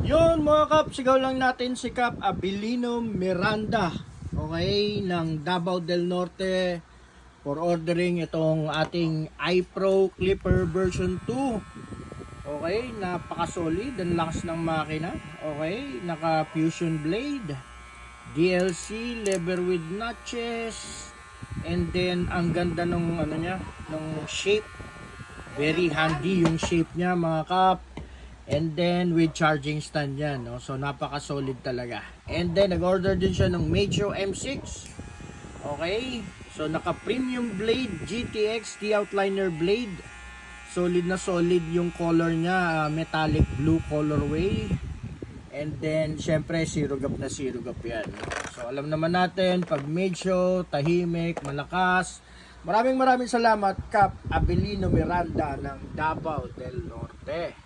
Yun mga kap, sigaw lang natin si Kap Abilino Miranda, okay, ng Davao del Norte for ordering itong ating iPro Clipper version 2. Okay, napaka-solid, ang lakas ng makina. Okay, naka fusion blade, DLC, lever with notches, and then ang ganda nung ano niya, nung shape. Very handy yung shape niya mga kap. And then with charging stand yan, no? So napaka solid talaga. And then nag-order din siya ng Metro M6. Okay? So naka premium blade GTX T-Outliner blade. Solid na solid yung color niya, metallic blue colorway. And then syempre zero gap na zero gap yan. So alam naman natin pag medyo tahimik, malakas. Maraming salamat Kap Abilino Miranda ng Davao del Norte.